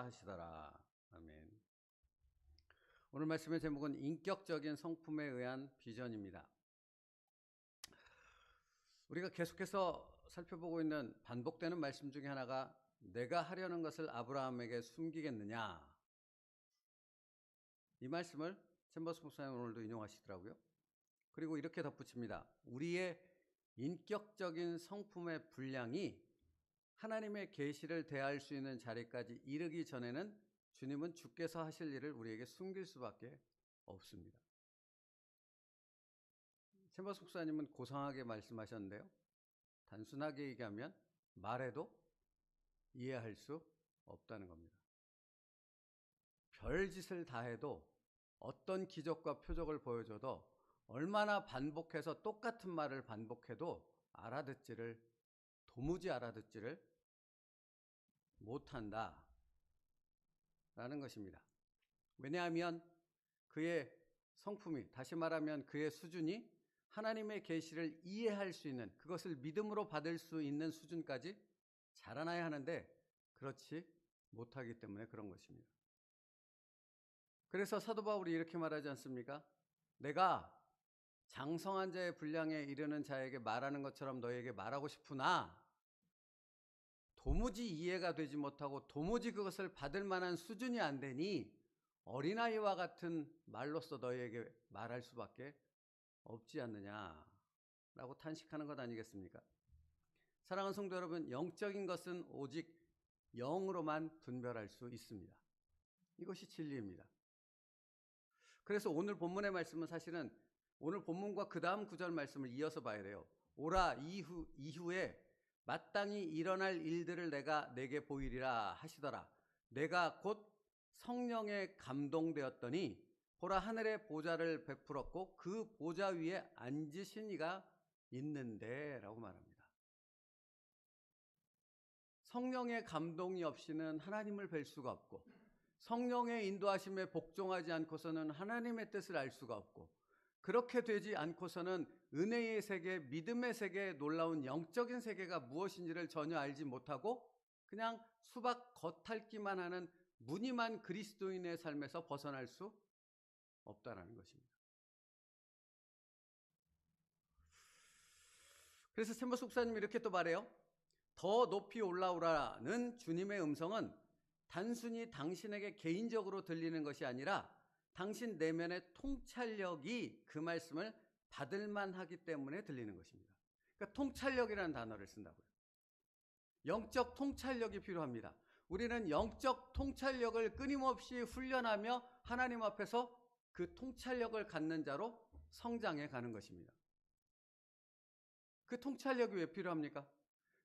하시더라. 아멘. 오늘 말씀의 제목은 인격적인 성품에 의한 비전입니다. 우리가 계속해서 살펴보고 있는 반복되는 말씀 중에 하나가 내가 하려는 것을 아브라함에게 숨기겠느냐, 이 말씀을 챔버스 목사님 오늘도 인용하시더라고요. 그리고 이렇게 덧붙입니다. 우리의 인격적인 성품의 분량이 하나님의 계시를 대할 수 있는 자리까지 이르기 전에는 주님은 주께서 하실 일을 우리에게 숨길 수밖에 없습니다. 챔버스 목사님은 고상하게 말씀하셨는데요, 단순하게 얘기하면 말해도 이해할 수 없다는 겁니다. 별짓을 다 해도 어떤 기적과 표적을 보여줘도 얼마나 반복해서 똑같은 말을 반복해도 도무지 알아듣지를 못한다 라는 것입니다. 왜냐하면 그의 성품이, 다시 말하면 그의 수준이 하나님의 계시를 이해할 수 있는, 그것을 믿음으로 받을 수 있는 수준까지 자라나야 하는데 그렇지 못하기 때문에 그런 것입니다. 그래서 사도 바울이 이렇게 말하지 않습니까? 내가 장성한 자의 분량에 이르는 자에게 말하는 것처럼 너에게 말하고 싶으나 도무지 이해가 되지 못하고 도무지 그것을 받을 만한 수준이 안 되니 어린아이와 같은 말로써 너희에게 말할 수밖에 없지 않느냐라고 탄식하는 것 아니겠습니까? 사랑하는 성도 여러분, 영적인 것은 오직 영으로만 분별할 수 있습니다. 이것이 진리입니다. 그래서 오늘 본문의 말씀은 사실은 오늘 본문과 그 다음 구절 말씀을 이어서 봐야 돼요. 오라 이후에 마땅히 일어날 일들을 내가 내게 보이리라 하시더라. 내가 곧 성령에 감동되었더니 보라 하늘의 보좌를 베풀었고 그 보좌 위에 앉으신 이가 있는데 라고 말합니다. 성령의 감동이 없이는 하나님을 뵐 수가 없고, 성령의 인도하심에 복종하지 않고서는 하나님의 뜻을 알 수가 없고, 그렇게 되지 않고서는 은혜의 세계, 믿음의 세계, 놀라운 영적인 세계가 무엇인지를 전혀 알지 못하고 그냥 수박 겉핥기만 하는 무늬만 그리스도인의 삶에서 벗어날 수 없다라는 것입니다. 그래서 챔버스 목사님이 이렇게 또 말해요. 더 높이 올라오라는 주님의 음성은 단순히 당신에게 개인적으로 들리는 것이 아니라 당신 내면의 통찰력이 그 말씀을 받을 만하기 때문에 들리는 것입니다. 그러니까 통찰력이라는 단어를 쓴다고요. 영적 통찰력이 필요합니다. 우리는 영적 통찰력을 끊임없이 훈련하며 하나님 앞에서 그 통찰력을 갖는 자로 성장해 가는 것입니다. 그 통찰력이 왜 필요합니까?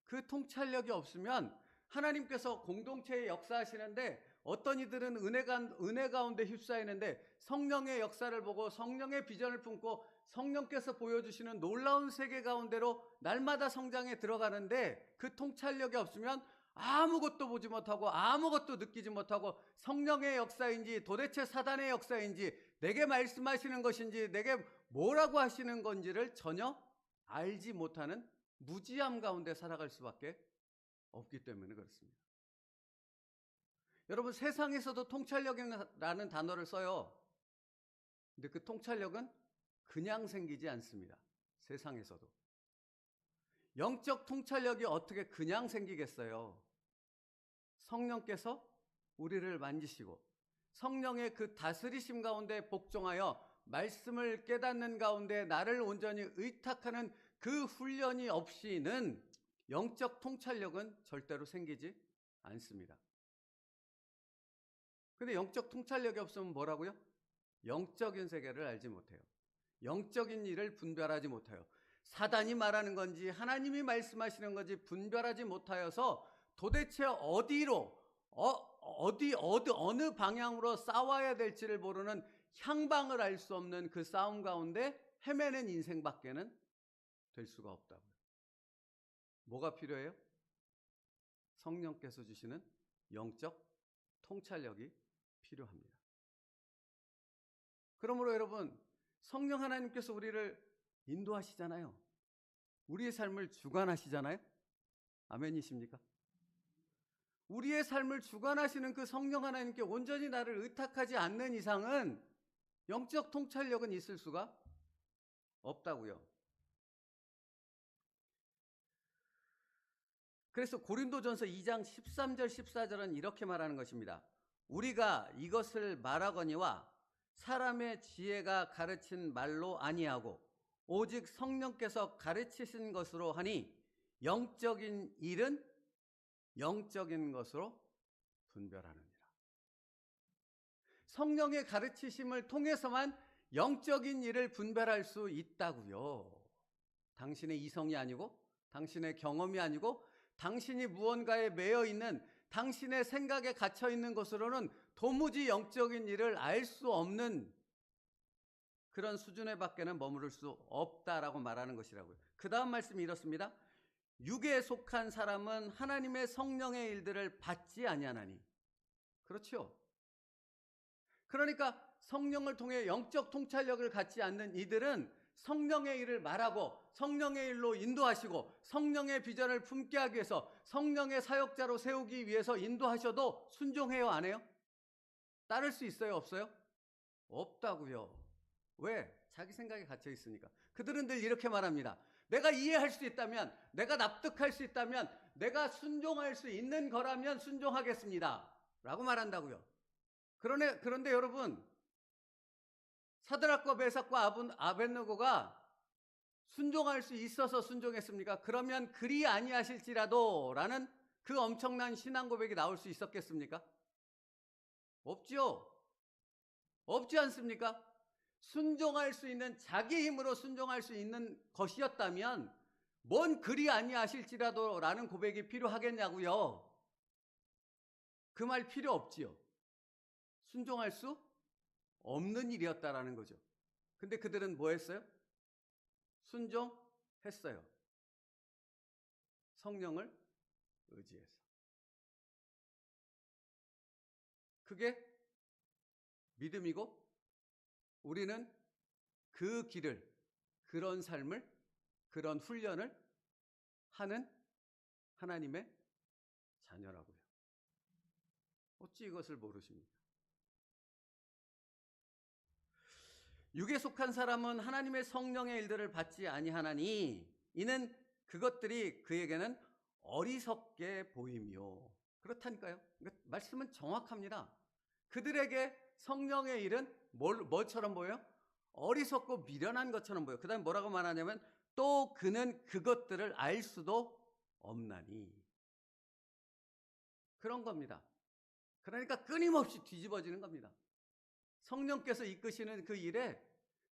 그 통찰력이 없으면 하나님께서 공동체에 역사하시는데 어떤 이들은 은혜 가운데 휩싸이는데 성령의 역사를 보고 성령의 비전을 품고 성령께서 보여주시는 놀라운 세계 가운데로 날마다 성장해 들어가는데 그 통찰력이 없으면 아무것도 보지 못하고 아무것도 느끼지 못하고 성령의 역사인지 도대체 사단의 역사인지 내게 말씀하시는 것인지 내게 뭐라고 하시는 건지를 전혀 알지 못하는 무지함 가운데 살아갈 수밖에 없기 때문에 그렇습니다. 여러분, 세상에서도 통찰력이라는 단어를 써요. 근데 그 통찰력은 그냥 생기지 않습니다. 세상에서도. 영적 통찰력이 어떻게 그냥 생기겠어요? 성령께서 우리를 만지시고 성령의 그 다스리심 가운데 복종하여 말씀을 깨닫는 가운데 나를 온전히 의탁하는 그 훈련이 없이는 영적 통찰력은 절대로 생기지 않습니다. 근데 영적 통찰력이 없으면 뭐라고요? 영적인 세계를 알지 못해요. 영적인 일을 분별하지 못해요. 사단이 말하는 건지 하나님이 말씀하시는 건지 분별하지 못하여서 도대체 어느 방향으로 싸워야 될지를 모르는 향방을 알 수 없는 그 싸움 가운데 헤매는 인생밖에는 될 수가 없다고요. 뭐가 필요해요? 성령께서 주시는 영적 통찰력이 필요합니다. 그러므로 여러분, 성령 하나님께서 우리를 인도하시잖아요. 우리의 삶을 주관하시잖아요. 아멘이십니까? 우리의 삶을 주관하시는 그 성령 하나님께 온전히 나를 의탁하지 않는 이상은 영적 통찰력은 있을 수가 없다고요. 그래서 고린도전서 2장 13절 14절은 이렇게 말하는 것입니다. 우리가 이것을 말하거니와 사람의 지혜가 가르친 말로 아니하고 오직 성령께서 가르치신 것으로 하니 영적인 일은 영적인 것으로 분별하느니라. 성령의 가르치심을 통해서만 영적인 일을 분별할 수 있다고요. 당신의 이성이 아니고, 당신의 경험이 아니고, 당신이 무언가에 매여 있는, 당신의 생각에 갇혀 있는 것으로는 도무지 영적인 일을 알 수 없는 그런 수준에 밖에는 머무를 수 없다라고 말하는 것이라고요. 그 다음 말씀이 이렇습니다. 육에 속한 사람은 하나님의 성령의 일들을 받지 아니하나니. 그렇죠. 그러니까 성령을 통해 영적 통찰력을 갖지 않는 이들은 성령의 일을 말하고 성령의 일로 인도하시고 성령의 비전을 품게 하기 위해서 성령의 사역자로 세우기 위해서 인도하셔도 순종해요, 안 해요? 따를 수 있어요, 없어요? 없다고요. 왜? 자기 생각에 갇혀 있으니까. 그들은 늘 이렇게 말합니다. 내가 이해할 수 있다면, 내가 납득할 수 있다면, 내가 순종할 수 있는 거라면 순종하겠습니다 라고 말한다고요. 그런데 여러분, 사드락과 메삭과 아벳느고가 순종할 수 있어서 순종했습니까? 그러면 그리 아니하실지라도 라는 그 엄청난 신앙 고백이 나올 수 있었겠습니까? 없죠. 없지 않습니까? 순종할 수 있는, 자기 힘으로 순종할 수 있는 것이었다면 뭔 그리 아니하실지라도 라는 고백이 필요하겠냐고요. 그 말 필요 없지요. 순종할 수 없는 일이었다라는 거죠. 근데 그들은 뭐 했어요? 순종했어요. 성령을 의지해서. 그게 믿음이고 우리는 그 길을, 그런 삶을, 그런 훈련을 하는 하나님의 자녀라고요. 어찌 이것을 모르십니까? 육에 속한 사람은 하나님의 성령의 일들을 받지 아니하나니 이는 그것들이 그에게는 어리석게 보이며. 그렇다니까요. 그러니까 말씀은 정확합니다. 그들에게 성령의 일은 뭐처럼 보여요? 어리석고 미련한 것처럼 보여요. 그 다음에 뭐라고 말하냐면 또 그는 그것들을 알 수도 없나니. 그런 겁니다. 그러니까 끊임없이 뒤집어지는 겁니다. 성령께서 이끄시는 그 일에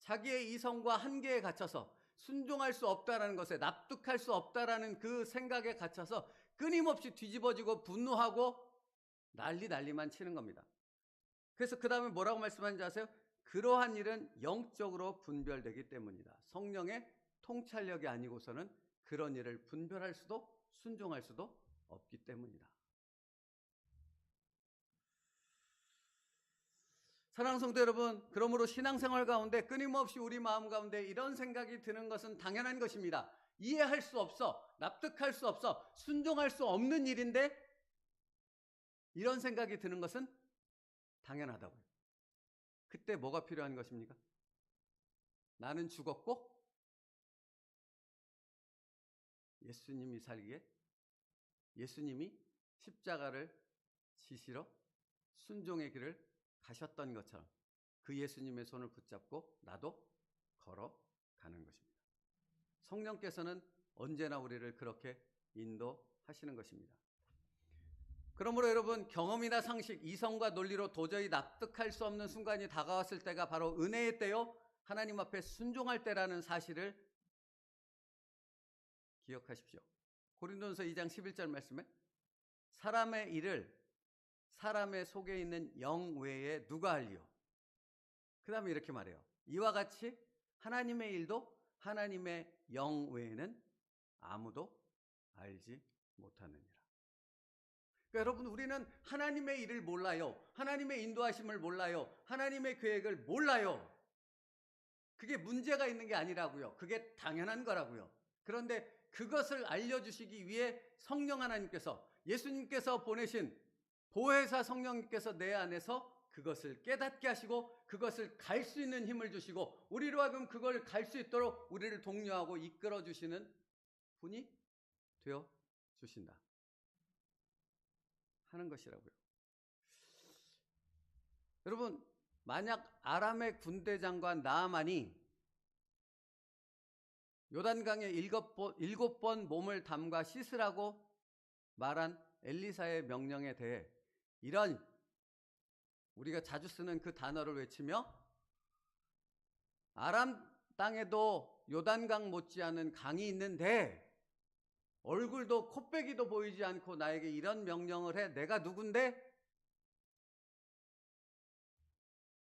자기의 이성과 한계에 갇혀서 순종할 수 없다라는 것에, 납득할 수 없다라는 그 생각에 갇혀서 끊임없이 뒤집어지고 분노하고 난리만 치는 겁니다. 그래서 그 다음에 뭐라고 말씀하는지 아세요? 그러한 일은 영적으로 분별되기 때문이다. 성령의 통찰력이 아니고서는 그런 일을 분별할 수도 순종할 수도 없기 때문이다. 사랑하는 성도 여러분, 그러므로 신앙생활 가운데 끊임없이 우리 마음 가운데 이런 생각이 드는 것은 당연한 것입니다. 이해할 수 없어, 납득할 수 없어, 순종할 수 없는 일인데 이런 생각이 드는 것은 당연하다고요. 그때 뭐가 필요한 것입니까? 나는 죽었고 예수님이 살기에, 예수님이 십자가를 지시러 순종의 길을 가셨던 것처럼 그 예수님의 손을 붙잡고 나도 걸어가는 것입니다. 성령께서는 언제나 우리를 그렇게 인도하시는 것입니다. 그러므로 여러분, 경험이나 상식, 이성과 논리로 도저히 납득할 수 없는 순간이 다가왔을 때가 바로 은혜의 때요, 하나님 앞에 순종할 때라는 사실을 기억하십시오. 고린도전서 2장 11절 말씀에 사람의 일을 사람의 속에 있는 영 외에 누가 알리요? 그 다음에 이렇게 말해요. 이와 같이 하나님의 일도 하나님의 영 외에는 아무도 알지 못하느니라. 그러니까 여러분, 우리는 하나님의 일을 몰라요. 하나님의 인도하심을 몰라요. 하나님의 계획을 몰라요. 그게 문제가 있는 게 아니라고요. 그게 당연한 거라고요. 그런데 그것을 알려주시기 위해 성령 하나님께서 예수님께서 보내신 보혜사 성령님께서 내 안에서 그것을 깨닫게 하시고 그것을 갈 수 있는 힘을 주시고 우리로 하여금 그걸 갈 수 있도록 우리를 독려하고 이끌어 주시는 분이 되어 주신다 하는 것이라고요. 여러분, 만약 아람의 군대장관 나아만이 요단강에 7번 몸을 담가 씻으라고 말한 엘리사의 명령에 대해 이런 우리가 자주 쓰는 그 단어를 외치며 아람 땅에도 요단강 못지않은 강이 있는데 얼굴도 콧배기도 보이지 않고 나에게 이런 명령을 해. 내가 누군데?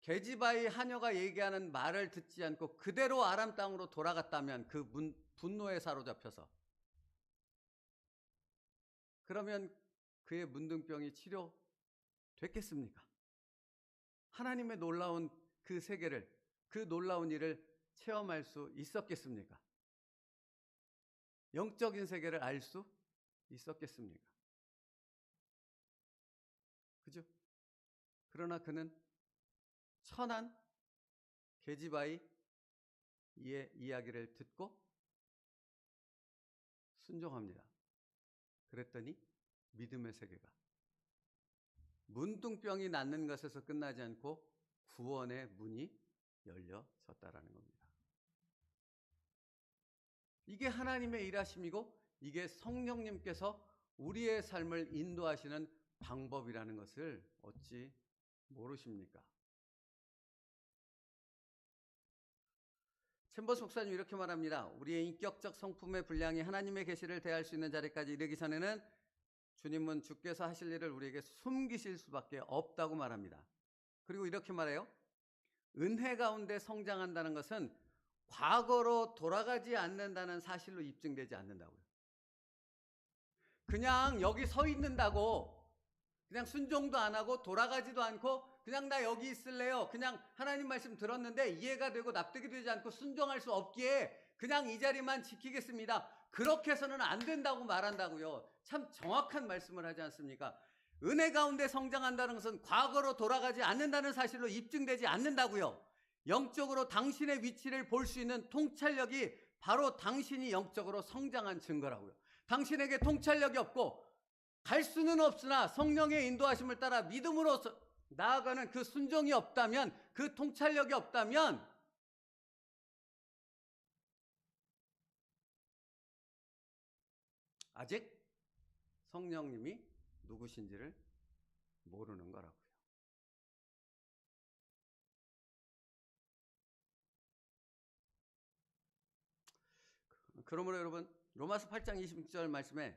게지바의 하녀가 얘기하는 말을 듣지 않고 그대로 아람 땅으로 돌아갔다면 그 분노에 사로잡혀서 그러면 그의 문둥병이 치료됐겠습니까? 하나님의 놀라운 그 세계를, 그 놀라운 일을 체험할 수 있었겠습니까? 영적인 세계를 알 수 있었겠습니까? 그죠? 그러나 그는 천한 게지바의 이야기를 듣고 순종합니다. 그랬더니 믿음의 세계가 문둥병이 낫는 것에서 끝나지 않고 구원의 문이 열려졌다라는 겁니다. 이게 하나님의 일하심이고 이게 성령님께서 우리의 삶을 인도하시는 방법이라는 것을 어찌 모르십니까? 챔버스 목사님 이렇게 말합니다. 우리의 인격적 성품의 분량이 하나님의 계시를 대할 수 있는 자리까지 이르기 전에는 주님은 주께서 하실 일을 우리에게 숨기실 수밖에 없다고 말합니다. 그리고 이렇게 말해요. 은혜 가운데 성장한다는 것은 과거로 돌아가지 않는다는 사실로 입증되지 않는다고요. 그냥 여기 서 있는다고 그냥 순종도 안 하고 돌아가지도 않고 그냥 나 여기 있을래요. 그냥 하나님 말씀 들었는데 이해가 되고 납득이 되지 않고 순종할 수 없기에 그냥 이 자리만 지키겠습니다. 그렇게 해서는 안 된다고 말한다고요. 참 정확한 말씀을 하지 않습니까? 은혜 가운데 성장한다는 것은 과거로 돌아가지 않는다는 사실로 입증되지 않는다고요. 영적으로 당신의 위치를 볼 수 있는 통찰력이 바로 당신이 영적으로 성장한 증거라고요. 당신에게 통찰력이 없고 갈 수는 없으나 성령의 인도하심을 따라 믿음으로 나아가는 그 순종이 없다면, 그 통찰력이 없다면 아직 성령님이 누구신지를 모르는 거라고요. 그러므로 여러분, 로마서 8장 26절 말씀에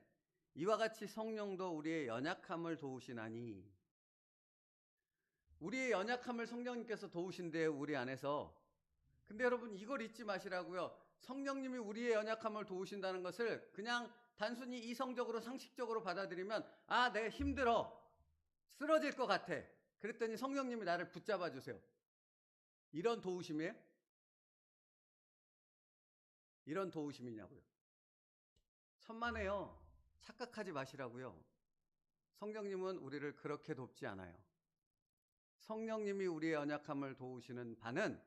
이와 같이 성령도 우리의 연약함을 도우시나니, 우리의 연약함을 성령님께서 도우신대 우리 안에서. 근데 여러분 이걸 잊지 마시라고요. 성령님이 우리의 연약함을 도우신다는 것을 그냥 단순히 이성적으로 상식적으로 받아들이면 아, 내가 힘들어, 쓰러질 것 같아, 그랬더니 성령님이 나를 붙잡아 주세요. 이런 도우심이에요? 이런 도우심이냐고요. 천만에요. 착각하지 마시라고요. 성령님은 우리를 그렇게 돕지 않아요. 성령님이 우리의 연약함을 도우시는 바는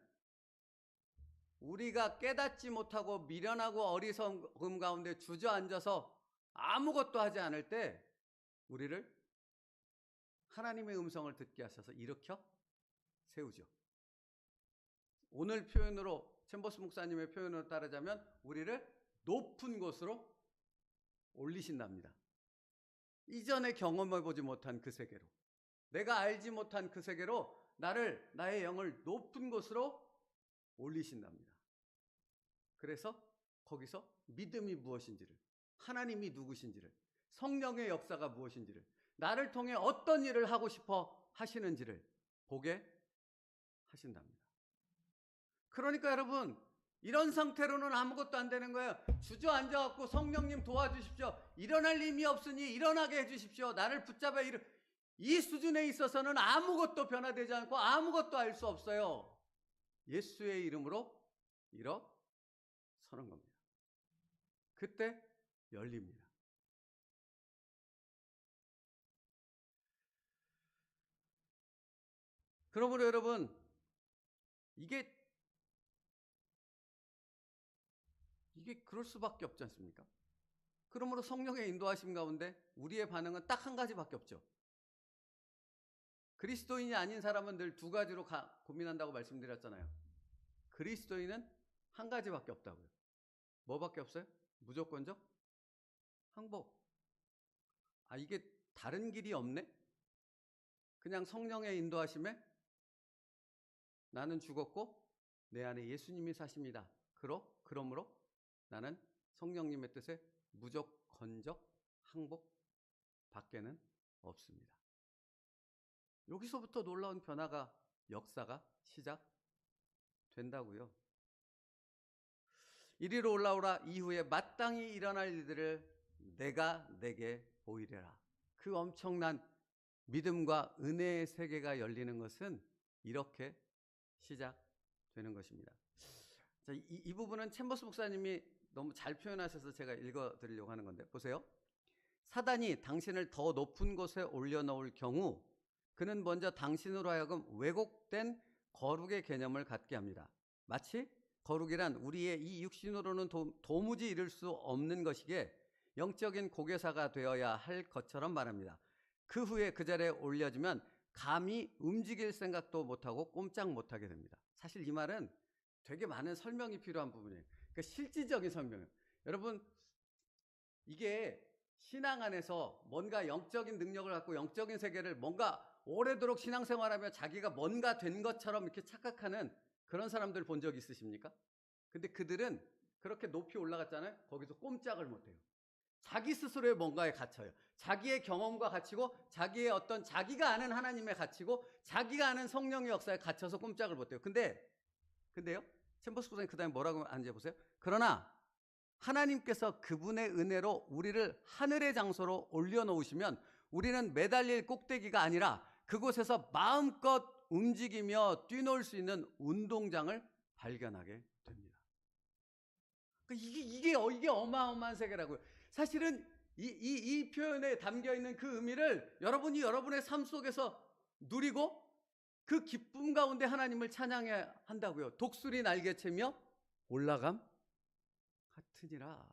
우리가 깨닫지 못하고 미련하고 어리석음 가운데 주저앉아서 아무것도 하지 않을 때 우리를 하나님의 음성을 듣게 하셔서 일으켜 세우죠. 오늘 표현으로, 챔버스 목사님의 표현으로 따르자면 우리를 높은 곳으로 올리신답니다. 이전에 경험해보지 못한 그 세계로, 내가 알지 못한 그 세계로 나의 영을 높은 곳으로 올리신답니다. 그래서 거기서 믿음이 무엇인지를, 하나님이 누구신지를, 성령의 역사가 무엇인지를, 나를 통해 어떤 일을 하고 싶어 하시는지를 보게 하신답니다. 그러니까 여러분, 이런 상태로는 아무것도 안 되는 거예요. 주저앉아갖고 성령님 도와주십시오, 일어날 힘이 없으니 일어나게 해주십시오, 나를 붙잡아 이 수준에 있어서는 아무것도 변화되지 않고 아무것도 알 수 없어요. 예수의 이름으로 일어서는 겁니다. 그때 열립니다. 그러므로 여러분, 이게 그럴 수밖에 없지 않습니까? 그러므로 성령의 인도하심 가운데 우리의 반응은 딱 한 가지밖에 없죠. 그리스도인이 아닌 사람은 늘 두 가지로 고민한다고 말씀드렸잖아요. 그리스도인은 한 가지밖에 없다고요. 뭐밖에 없어요? 무조건적 항복. 이게 다른 길이 없네? 그냥 성령의 인도하심에 나는 죽었고 내 안에 예수님이 사십니다. 그러므로 나는 성령님의 뜻에 무조건적 항복 밖에는 없습니다. 여기서부터 놀라운 변화가, 역사가 시작된다고요. 이리로 올라오라. 이후에 마땅히 일어날 일들을 내가 내게 보이리라. 그 엄청난 믿음과 은혜의 세계가 열리는 것은 이렇게 시작되는 것입니다. 자, 이 부분은 챔버스 목사님이 너무 잘 표현하셔서 제가 읽어드리려고 하는 건데, 보세요. 사단이 당신을 더 높은 곳에 올려놓을 경우 그는 먼저 당신으로 하여금 왜곡된 거룩의 개념을 갖게 합니다. 마치 거룩이란 우리의 이 육신으로는 도무지 이룰 수 없는 것이기에 영적인 고개사가 되어야 할 것처럼 말합니다. 그 후에 그 자리에 올려지면 감히 움직일 생각도 못하고 꼼짝 못하게 됩니다. 사실 이 말은 되게 많은 설명이 필요한 부분이에요. 그러니까 실질적인 설명이에요. 여러분, 이게 신앙 안에서 뭔가 영적인 능력을 갖고 영적인 세계를 뭔가 오래도록 신앙생활하며 자기가 뭔가 된 것처럼 이렇게 착각하는 그런 사람들 본 적 있으십니까? 근데 그들은 그렇게 높이 올라갔잖아요. 거기서 꼼짝을 못해요. 자기 스스로의 뭔가에 갇혀요. 자기의 경험과 갇히고 자기의 어떤 자기가 아는 하나님에 갇히고 자기가 아는 성령의 역사에 갇혀서 꼼짝을 못해요. 근데요, 챔버스 목사님 그 다음에 뭐라고 하는지 보세요. 그러나 하나님께서 그분의 은혜로 우리를 하늘의 장소로 올려놓으시면 우리는 매달릴 꼭대기가 아니라 그곳에서 마음껏 움직이며 뛰놀 수 있는 운동장을 발견하게 됩니다. 이게 어마어마한 세계라고요. 사실은 이 표현에 담겨있는 그 의미를 여러분이 여러분의 삶 속에서 누리고 그 기쁨 가운데 하나님을 찬양해야 한다고요. 독수리 날개채며 올라감 같으니라.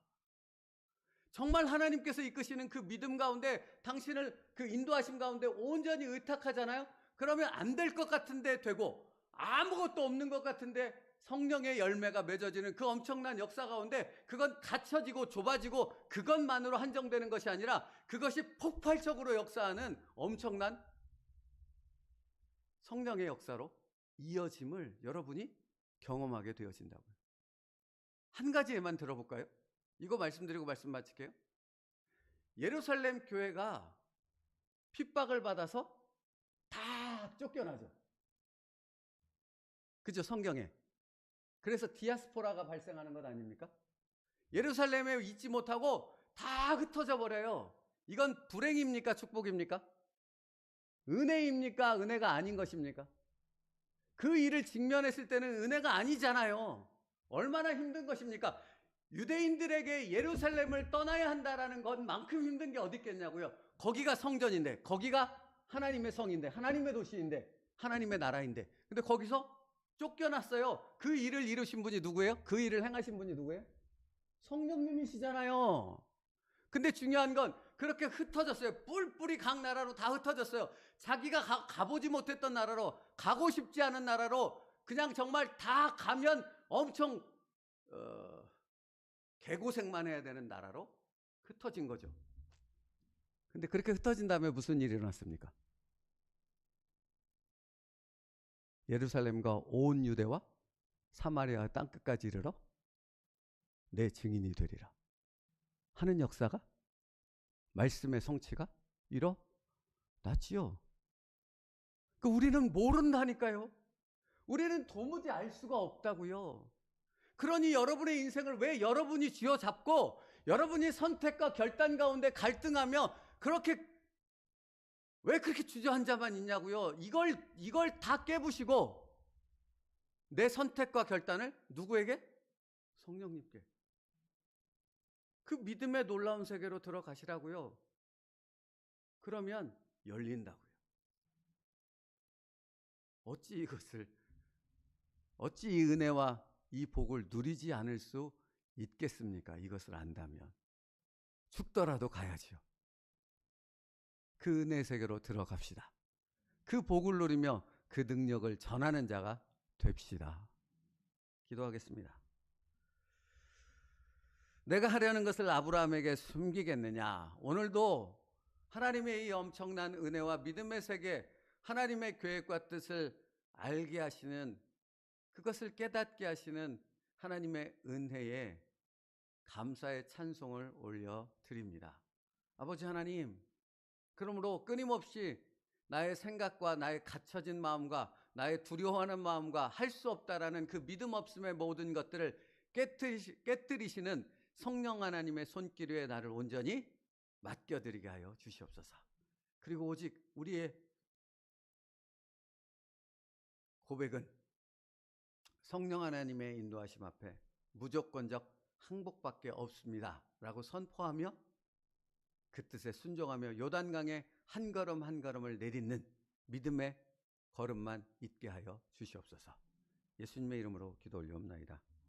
정말 하나님께서 이끄시는 그 믿음 가운데 당신을 그 인도하심 가운데 온전히 의탁하잖아요. 그러면 안 될 것 같은데 되고 아무것도 없는 것 같은데 성령의 열매가 맺어지는 그 엄청난 역사 가운데 그건 갇혀지고 좁아지고 그것만으로 한정되는 것이 아니라 그것이 폭발적으로 역사하는 엄청난 성령의 역사로 이어짐을 여러분이 경험하게 되어진다고요. 한 가지에만 들어볼까요? 이거 말씀드리고 말씀 마칠게요. 예루살렘 교회가 핍박을 받아서 다 쫓겨나죠. 그죠? 성경에. 그래서 디아스포라가 발생하는 것 아닙니까? 예루살렘에 있지 못하고 다 흩어져 버려요. 이건 불행입니까? 축복입니까? 은혜입니까? 은혜가 아닌 것입니까? 그 일을 직면했을 때는 은혜가 아니잖아요. 얼마나 힘든 것입니까? 유대인들에게 예루살렘을 떠나야 한다라는 것만큼 힘든 게 어디 있겠냐고요. 거기가 성전인데, 거기가 하나님의 성인데, 하나님의 도시인데, 하나님의 나라인데, 근데 거기서 쫓겨났어요. 그 일을 이루신 분이 누구예요? 그 일을 행하신 분이 누구예요? 성령님이시잖아요. 근데 중요한 건 그렇게 흩어졌어요. 뿔뿔이 각 나라로 다 흩어졌어요. 자기가 가보지 못했던 나라로, 가고 싶지 않은 나라로 그냥 정말 다 가면 엄청 개고생만 해야 되는 나라로 흩어진 거죠. 근데 그렇게 흩어진 다음에 무슨 일이 일어났습니까? 예루살렘과 온 유대와 사마리아 땅끝까지 이르러 내 증인이 되리라 하는 역사가, 말씀의 성취가 일어났지요. 우리는 모른다니까요. 우리는 도무지 알 수가 없다고요. 그러니 여러분의 인생을 왜 여러분이 쥐어잡고 여러분이 선택과 결단 가운데 갈등하며 왜 그렇게 주저앉아만 있냐고요. 이걸 다 깨부시고 내 선택과 결단을 누구에게? 성령님께. 그 믿음의 놀라운 세계로 들어가시라고요. 그러면 열린다고요. 어찌 이 은혜와 이 복을 누리지 않을 수 있겠습니까? 이것을 안다면 죽더라도 가야지요. 그 은혜 세계로 들어갑시다. 그 복을 누리며 그 능력을 전하는 자가 됩시다. 기도하겠습니다. 내가 하려는 것을 아브라함에게 숨기겠느냐? 오늘도 하나님의 이 엄청난 은혜와 믿음의 세계, 하나님의 계획과 뜻을 알게 하시는, 그것을 깨닫게 하시는 하나님의 은혜에 감사의 찬송을 올려드립니다. 아버지 하나님, 그러므로 끊임없이 나의 생각과 나의 갇혀진 마음과 나의 두려워하는 마음과 할 수 없다라는 그 믿음 없음의 모든 것들을 깨뜨리시는 성령 하나님의 손길 위에 나를 온전히 맡겨드리게 하여 주시옵소서. 그리고 오직 우리의 고백은 성령 하나님의 인도하심 앞에 무조건적 항복밖에 없습니다 라고 선포하며 그 뜻에 순종하며 요단강에 한 걸음 한 걸음을 내딛는 믿음의 걸음만 있게 하여 주시옵소서. 예수님의 이름으로 기도 올리옵나이다.